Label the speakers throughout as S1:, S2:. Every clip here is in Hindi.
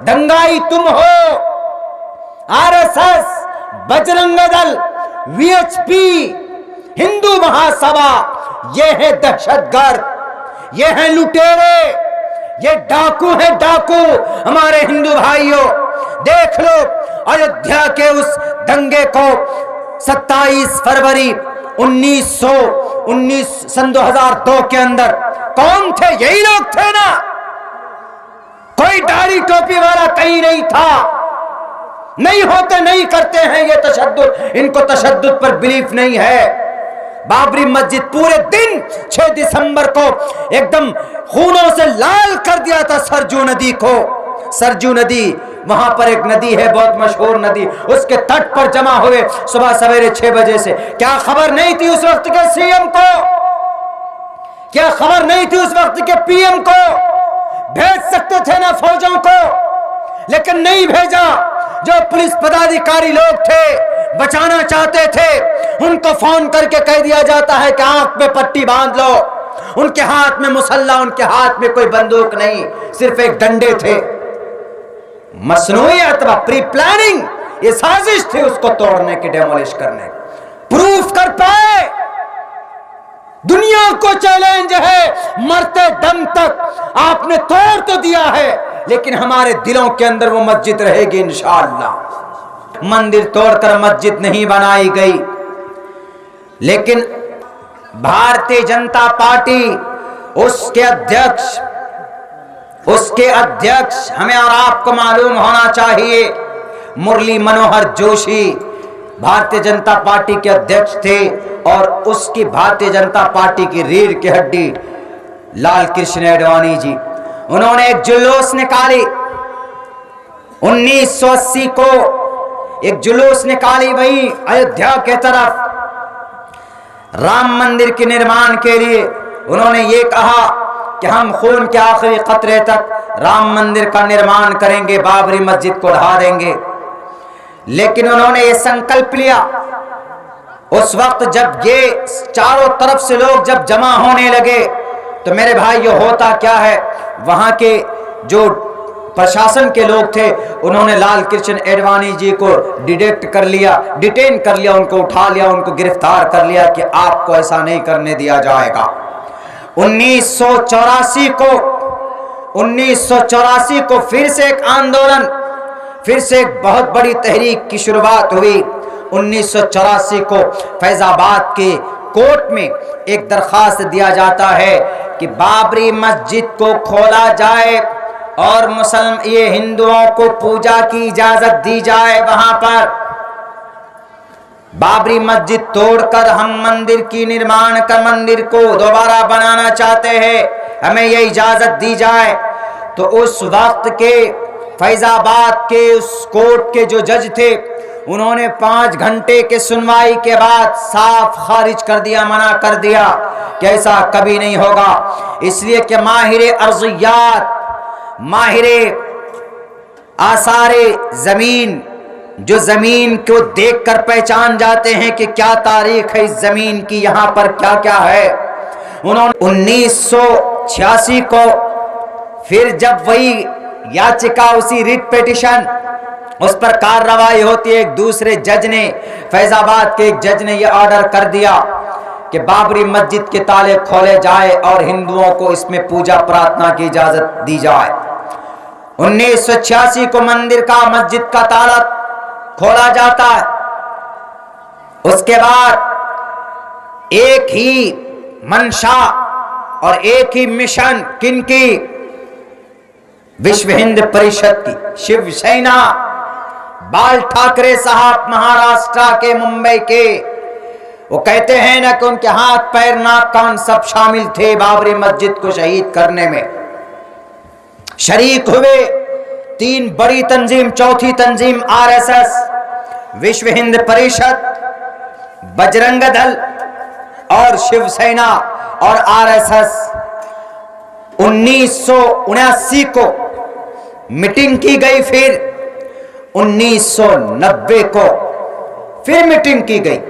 S1: दंगाई तुम हो, आरएसएस, बजरंग दल, वीएचपी, हिंदू महासभा, ये है दहशतगर्द, ये है लुटेरे, ये डाकू है डाकू। हमारे हिंदू भाइयों, देख लो अयोध्या के उस दंगे को 27 फरवरी 1919 सन 2002 के अंदर कौन थे? यही लोग थे ना। कोई दाढ़ी टोपी वाला कहीं नहीं था। नहीं होते, नहीं करते हैं ये तशद्दुद। इनको तशद्दुद पर बिलीफ नहीं है। बाबरी मस्जिद पूरे दिन 6 दिसंबर को एकदम खूनों से लाल कर दिया था सरजू नदी को। सरजू नदी, वहां पर एक नदी है बहुत मशहूर नदी, उसके तट पर जमा हुए सुबह सवेरे 6 बजे से। क्या खबर नहीं थी उस वक्त के सीएम को? क्या खबर नहीं थी उस वक्त के पीएम को? भेज सकते थे ना फौजों को, लेकिन नहीं भेजा। जो पुलिस पदाधिकारी लोग थे, बचाना चाहते थे, उनको फोन करके कह दिया जाता है कि आंख में पट्टी बांध लो। उनके हाथ में मुसल्ला, उनके हाथ में कोई बंदूक नहीं, सिर्फ एक डंडे थे। मसनूई अथवा प्री प्लानिंग ये साजिश थी उसको तोड़ने की, डेमोलिश करने। प्रूफ कर पाए? दुनिया को चैलेंज है, मरते दम तक। आपने तोड़ तो दिया है, लेकिन हमारे दिलों के अंदर वो मस्जिद रहेगी इंशाअल्लाह। मंदिर तोड़कर मस्जिद नहीं बनाई गई, लेकिन भारतीय जनता पार्टी, उसके अध्यक्ष हमें और आपको मालूम होना चाहिए, मुरली मनोहर जोशी भारतीय जनता पार्टी के अध्यक्ष थे, और उसकी भारतीय जनता पार्टी की रीढ़ की हड्डी लाल कृष्ण आडवाणी जी, उन्होंने एक जुलूस निकाली 1980 को, एक जुलूस निकाली वही अयोध्या के तरफ राम मंदिर के निर्माण के लिए। उन्होंने ये कहा कि हम खून के आखिरी कतरे तक राम मंदिर का निर्माण करेंगे, बाबरी मस्जिद को ढा देंगे। लेकिन उन्होंने ये संकल्प लिया उस वक्त जब ये चारों तरफ से लोग जब जमा होने लगे, तो मेरे भाइयों होता क्या है, वहां के जो प्रशासन के लोग थे, उन्होंने लाल कृष्ण आडवाणी जी को डिटेन कर लिया, उनको उठा लिया, उनको गिरफ्तार कर लिया कि आपको ऐसा नहीं करने दिया जाएगा। 1984 को फिर से एक आंदोलन, फिर से एक बहुत बड़ी तहरीक की शुरुआत हुई। 1984 को फैजाबाद के कोर्ट में एक दरखास्त दिया जाता है कि बाबरी मस्जिद को खोला जाए और ये हिंदुओं को पूजा की इजाजत दी जाए। वहां पर बाबरी मस्जिद तोड़कर हम मंदिर की निर्माण कर मंदिर को दोबारा बनाना चाहते हैं, हमें ये इजाजत दी जाए। तो उस वक्त के फैजाबाद के उस कोर्ट के जो जज थे, उन्होंने 5 घंटे के सुनवाई के बाद साफ खारिज कर दिया, मना कर दिया कि ऐसा कभी नहीं होगा। इसलिए कि माहिर अर्ज़ियात, माहिर आसारे ज़मीन, जो ज़मीन को देखकर पहचान जाते हैं कि क्या तारीख है इस ज़मीन की, यहाँ पर क्या क्या है। उन्होंने 1986 को फिर जब वही याचिका, उसी रिट पिटीशन, उस पर कार्रवाई होती है, एक दूसरे जज ने, फैजाबाद के एक जज ने यह ऑर्डर कर दिया कि बाबरी मस्जिद के ताले खोले जाए और हिंदुओं को इसमें पूजा प्रार्थना की इजाजत दी जाए। 1986 को मस्जिद का ताला खोला जाता है। उसके बाद एक ही मंशा और एक ही मिशन, किनकी? विश्व हिंद परिषद की, शिवसेना, बाल ठाकरे साहब महाराष्ट्र के, मुंबई के। वो कहते हैं ना कि उनके हाथ पैर नाक कान सब शामिल थे बाबरी मस्जिद को शहीद करने में। शरीक हुए 3 बड़ी तंजीम, चौथी तंजीम आरएसएस, विश्व हिंद परिषद, बजरंग दल और शिवसेना और आरएसएस। 1979 को मीटिंग की गई, फिर 1990 को फिर मीटिंग की गई।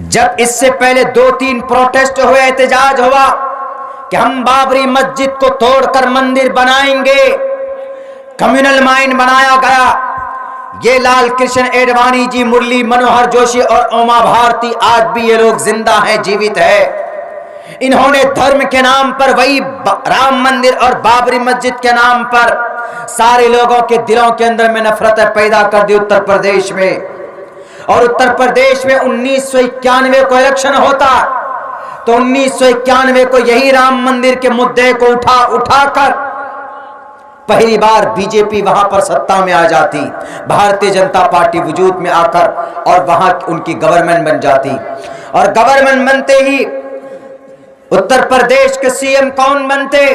S1: जब इससे पहले 2-3 प्रोटेस्ट हुए, एहतजाज हुआ कि हम बाबरी मस्जिद को तोड़कर मंदिर बनाएंगे, कम्युनल माइंड बनाया गया। ये लाल कृष्ण एडवाणी जी, मुरली मनोहर जोशी और उमा भारती, आज भी ये लोग जिंदा हैं, जीवित है। इन्होंने धर्म के नाम पर, वही राम मंदिर और बाबरी मस्जिद के नाम पर सारे लोगों के दिलों के अंदर में नफरत पैदा कर दी उत्तर प्रदेश में। और उत्तर प्रदेश में 1991 को इलेक्शन होता, तो 1991 को यही राम मंदिर के मुद्दे को उठाकर पहली बार बीजेपी वहां पर सत्ता में आ जाती, भारतीय जनता पार्टी वजूद में आकर, और वहां उनकी गवर्नमेंट बन जाती। और गवर्नमेंट बनते ही उत्तर प्रदेश के सीएम कौन बनते?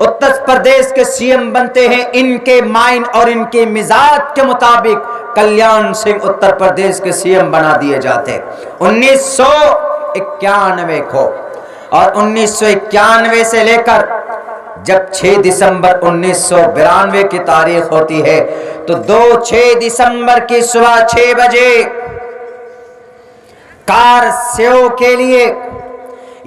S1: उत्तर प्रदेश के सीएम बनते हैं इनके माइंड और इनके मिजाज के मुताबिक कल्याण सिंह उत्तर प्रदेश के सीएम बना दिए जाते 1991 को। और 1991 से लेकर जब 6 दिसंबर 1992 की तारीख होती है, तो 6 दिसंबर की सुबह 6 बजे कार सेव के लिए,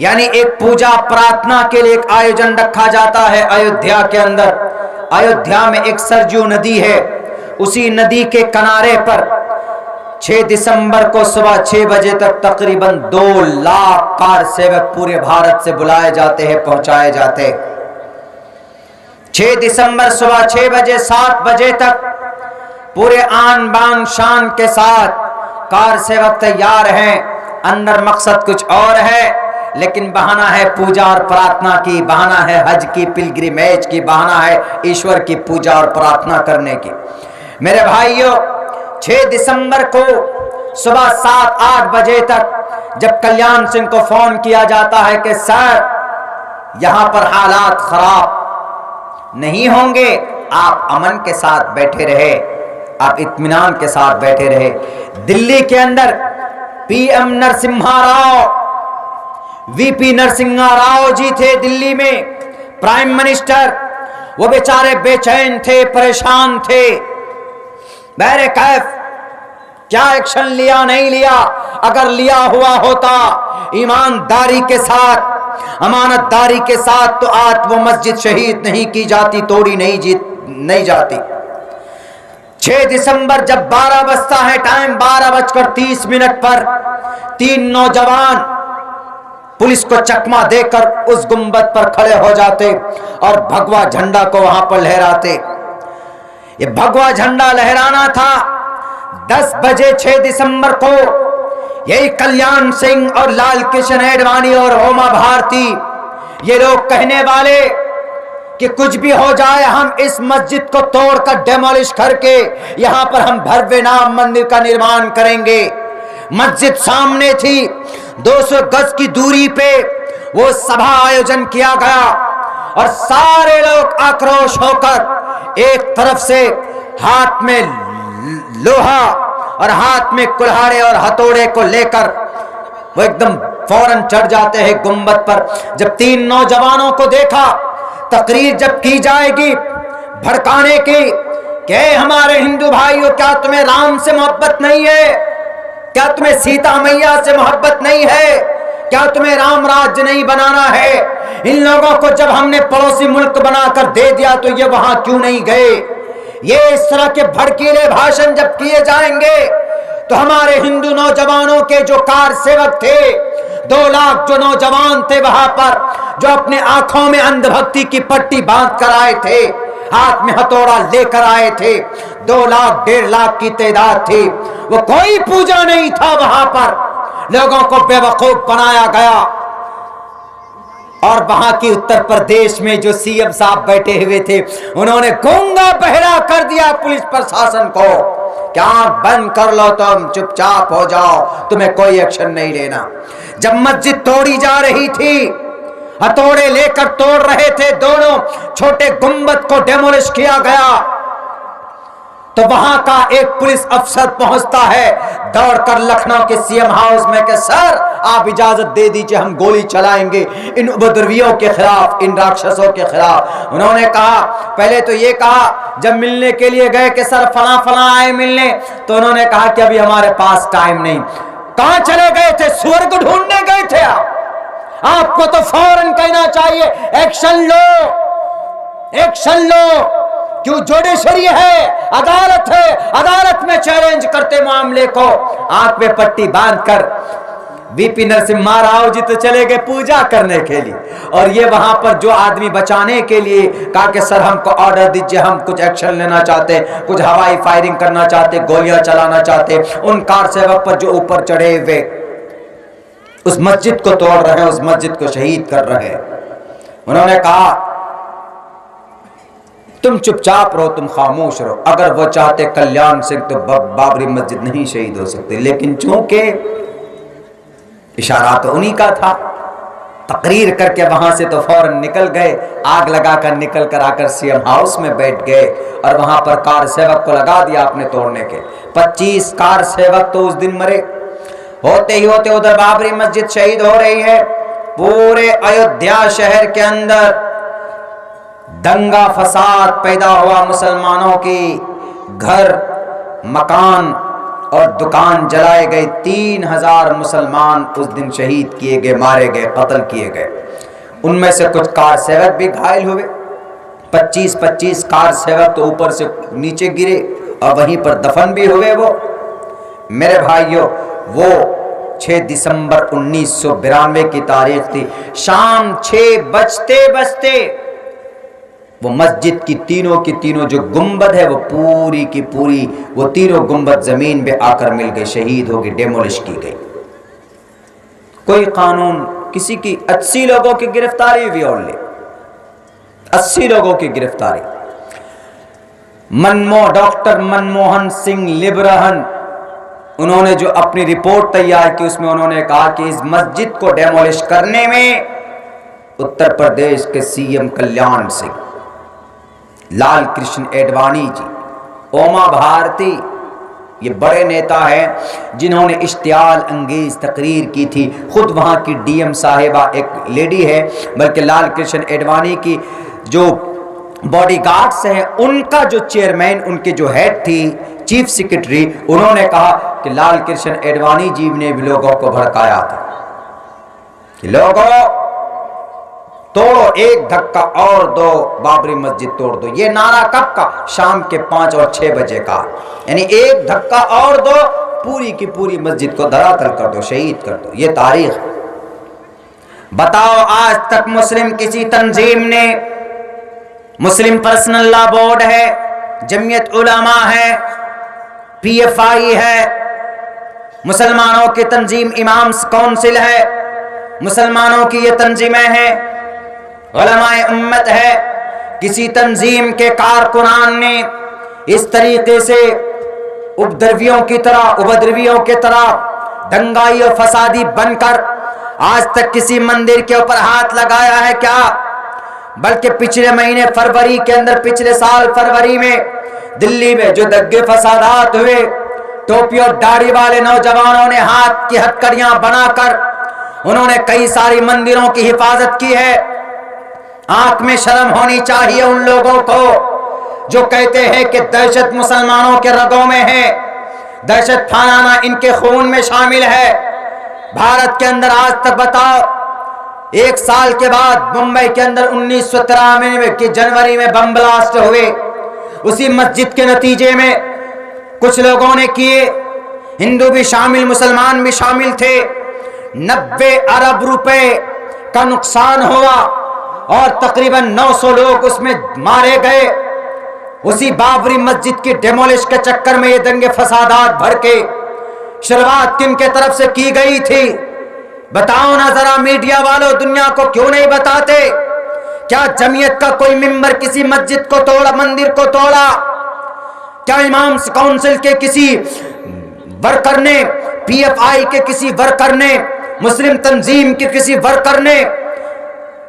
S1: यानी एक पूजा प्रार्थना के लिए एक आयोजन रखा जाता है अयोध्या के अंदर। अयोध्या में एक सरजू नदी है, उसी नदी के किनारे पर 6 दिसंबर को सुबह 6 बजे तक तकरीबन 2 लाख कार सेवक पूरे भारत से बुलाए जाते हैं, पहुंचाए जाते। 6 दिसंबर सुबह 6 बजे 7 बजे तक पूरे आन बान शान के साथ कार सेवक तैयार हैं। अंदर मकसद कुछ और है, लेकिन बहाना है पूजा और प्रार्थना की, बहाना है हज की, पिलग्रिमेज की, बहाना है ईश्वर की पूजा और प्रार्थना करने की। मेरे भाइयों, 6 दिसंबर को सुबह 7-8 बजे तक जब कल्याण सिंह को फोन किया जाता है कि सर यहां पर हालात खराब नहीं होंगे, आप अमन के साथ बैठे रहे, आप इत्मीनान के साथ बैठे रहे। दिल्ली के अंदर पीएम नरसिम्हा राव, वीपी नरसिम्हा राव जी थे दिल्ली में प्राइम मिनिस्टर। वो बेचारे बेचैन थे, परेशान थे। बहरे कैफ क्या एक्शन लिया, नहीं लिया? अगर लिया हुआ होता ईमानदारी के साथ, अमानतदारी के साथ, तो आज वो मस्जिद शहीद नहीं की जाती, तोड़ी नहीं जाती। 6 दिसंबर जब 12 बजता है टाइम, 12:30 पर 3 नौजवान पुलिस को चकमा देकर उस गुंबद पर खड़े हो जाते और भगवा झंडा को वहां पर लहराते। ये भगवा झंडा लहराना था 10 बजे 6 दिसंबर को। यही कल्याण सिंह और लाल कृष्ण एडवाणी और उमा भारती, ये लोग कहने वाले कि कुछ भी हो जाए, हम इस मस्जिद को तोड़कर डेमोलिश करके यहां पर हम भव्य राम मंदिर का निर्माण करेंगे। मस्जिद सामने थी, 200 गज की दूरी पे वो सभा आयोजन किया गया और सारे लोग आक्रोश होकर एक तरफ से हाथ में लोहा और हाथ में कुल्हाड़े और हथौड़े को लेकर वो एकदम फौरन चढ़ जाते हैं गुंबद पर। जब 3 नौजवानों को देखा, तकरीर जब की जाएगी भड़काने की कि हमारे हिंदू भाइयों, क्या तुम्हें राम से मोहब्बत नहीं है? क्या तुम्हें सीता मैया से मोहब्बत नहीं है? क्या तुम्हें राम राज्य नहीं बनाना है? इन लोगों को जब हमने पड़ोसी मुल्क बनाकर दे दिया तो ये वहां क्यों नहीं गए? ये इस तरह के भड़कीले भाषण जब किए जाएंगे तो हमारे हिंदू नौजवानों के जो कार सेवक थे, 2 लाख जो नौजवान थे वहां पर, जो अपने आंखों में अंधभक्ति की पट्टी बांध कर आए थे, हाथ में हथौड़ा लेकर आए थे, 2 लाख 1.5 लाख की तादाद थी। वो कोई पूजा नहीं था, वहां पर लोगों को बेवकूफ बनाया गया। और वहां की उत्तर प्रदेश में जो सीएम साहब बैठे हुए थे, उन्होंने गूंगा बहरा कर दिया पुलिस प्रशासन को। क्या बंद कर लो, तुम चुपचाप हो जाओ, तुम्हें कोई एक्शन नहीं लेना। जब मस्जिद तोड़ी जा रही थी, हथौड़े लेकर तोड़ रहे थे, दोनों छोटे गुंबद को डेमोलिश किया गया, तो वहां का एक पुलिस अफसर पहुंचता है दौड़कर लखनऊ के सीएम हाउस में कि सर आप इजाजत दे दीजिए, हम गोली चलाएंगे इन उपद्रवियों के खिलाफ, इन राक्षसों के खिलाफ। उन्होंने कहा, पहले तो ये कहा जब मिलने के लिए गए कि सर फला फला आए मिलने, तो उन्होंने कहा कि अभी हमारे पास टाइम नहीं। कहां चले गए थे? स्वर्ग ढूंढने गए थे आपको तो फौरन कहना चाहिए एक्शन लो, एक्शन लो, क्यों जुडिशरी है, अदालत है, अदालत में चैलेंज करते मामले को, आंख में पट्टी बांधकर वीपी नरसिम्हा राव जी तो चले गए पूजा करने के लिए, और ये वहां पर जो आदमी बचाने के लिए कहा कि सर हमको ऑर्डर दीजिए, हम कुछ एक्शन लेना चाहते, कुछ हवाई फायरिंग करना चाहते, गोलियां चलाना चाहते, उन कार सेवक पर जो ऊपर चढ़े हुए उस मस्जिद को तोड़ रहे हैं, उस मस्जिद को शहीद कर रहे हैं। उन्होंने कहा तुम चुपचाप रहो, तुम खामोश रहो, अगर वो चाहते कल्याण सिंह तो बाबरी मस्जिद नहीं शहीद हो सकते, लेकिन चूंकि इशारा तो उन्हीं का था, तकरीर करके वहां से तो फौरन निकल गए, आग लगाकर निकल कर आकर सीएम हाउस में बैठ गए और वहां पर कार सेवक को लगा दिया आपने तोड़ने के। 25 कार सेवक तो उस दिन मरे। होते ही होते उधर बाबरी मस्जिद शहीद हो रही है। पूरे अयोध्या शहर के अंदर दंगा फसाद पैदा हुआ, मुसलमानों की घर मकान और दुकान जलाए गए। 3000 मुसलमान उस दिन शहीद किए गए, मारे गए, कत्ल किए गए। उनमें से कुछ कार सेवक भी घायल हुए। 25 कार सेवक तो ऊपर से नीचे गिरे और वहीं पर दफन भी हुए। वो मेरे भाइयों, वो 6 दिसंबर 1992 की तारीख थी। शाम 6 बजते बजते वो मस्जिद की तीनों जो गुंबद है वो पूरी की पूरी वो तीनों गुंबद जमीन पे आकर मिल गई, शहीद हो गई, डेमोलिश की गई। कोई कानून, किसी की 80 लोगों की गिरफ्तारी हुई, ओनली 80 लोगों की गिरफ्तारी। डॉक्टर मनमोहन सिंह लिब्रहन, उन्होंने जो अपनी रिपोर्ट तैयार की उसमें उन्होंने कहा कि इस मस्जिद को डेमोलिश करने में उत्तर प्रदेश के सीएम कल्याण सिंह, लाल कृष्ण एडवाणी जी, ओमा भारती, ये बड़े नेता हैं जिन्होंने इश्तियाल अंगेज तकरीर की थी। खुद वहाँ की डीएम साहिबा एक लेडी है, बल्कि लाल कृष्ण एडवाणी की जो बॉडीगार्ड्स हैं उनका जो चेयरमैन, उनके जो हेड थी चीफ सेक्रेटरी, उन्होंने कहा कि लाल कृष्ण एडवाणी जी ने भी लोगों को भड़काया था कि लोगों तोड़ो, एक धक्का और दो, बाबरी मस्जिद तोड़ दो। ये नारा कब का? शाम के 5 और 6 बजे का, यानी एक धक्का और दो, पूरी की पूरी मस्जिद को धरातल कर दो, शहीद कर दो। ये तारीख। बताओ आज तक मुस्लिम किसी तंजीम ने, मुस्लिम पर्सनल लॉ बोर्ड है, जमीयत उलमा है, पीएफआई है, मुसलमानों की तंजीम इमाम्स काउंसिल है, मुसलमानों की ये तंजीमें हैं, उलमाए उम्मत है, किसी तंजीम के कारकुनान ने इस तरीके से उपद्रवियों की तरह दंगाई और फसादी बनकर आज तक किसी मंदिर के ऊपर हाथ लगाया है क्या? बल्कि पिछले महीने फरवरी के अंदर, पिछले साल फरवरी में दिल्ली में जो दंगे फसादात हुए, टोपी और दाढ़ी वाले नौजवानों ने हाथ की हथकड़ियां बनाकर उन्होंने कई सारी मंदिरों की हिफाजत की है। आंख में शर्म होनी चाहिए उन लोगों को जो कहते हैं कि दहशत मुसलमानों के रगों में है, दहशत फैलाना इनके खून में शामिल है। भारत के अंदर आज तक बताओ, 1 साल के बाद मुंबई के अंदर 1993 के जनवरी में बम ब्लास्ट हुए, उसी मस्जिद के नतीजे में कुछ लोगों ने किए, हिंदू भी शामिल, मुसलमान भी शामिल थे। 90 अरब रुपए का नुकसान हुआ और तकरीबन 900 लोग उसमें मारे गए। उसी बाबरी मस्जिद की डेमोलिश के चक्कर में ये दंगे फसादात भर के शुरुआत किनके तरफ से की गई थी? बताओ ना जरा मीडिया वालों, दुनिया को क्यों नहीं बताते? क्या जमीयत का कोई मेंबर किसी मस्जिद को तोड़ा, मंदिर को तोड़ा? क्या इमाम्स काउंसिल के किसी वर्कर ने, पीएफआई के किसी वर्कर ने, मुस्लिम तंजीम के किसी वर्कर ने,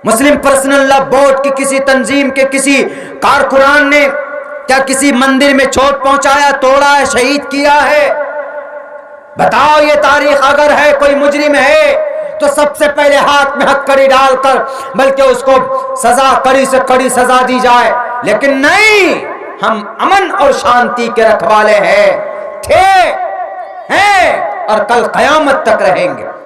S1: मुस्लिम पर्सनल लॉ बोर्ड की किसी तंजीम के किसी कारकुनान ने क्या किसी मंदिर में चोट पहुंचाया, तोड़ा है, शहीद किया है? बताओ ये तारीख अगर है, कोई मुजरिम है तो सबसे पहले हाथ में हथकड़ी डालकर बल्कि उसको सजा, कड़ी से कड़ी सजा दी जाए। लेकिन नहीं, हम अमन और शांति के रखवाले हैं, थे, हैं और कल कयामत तक रहेंगे।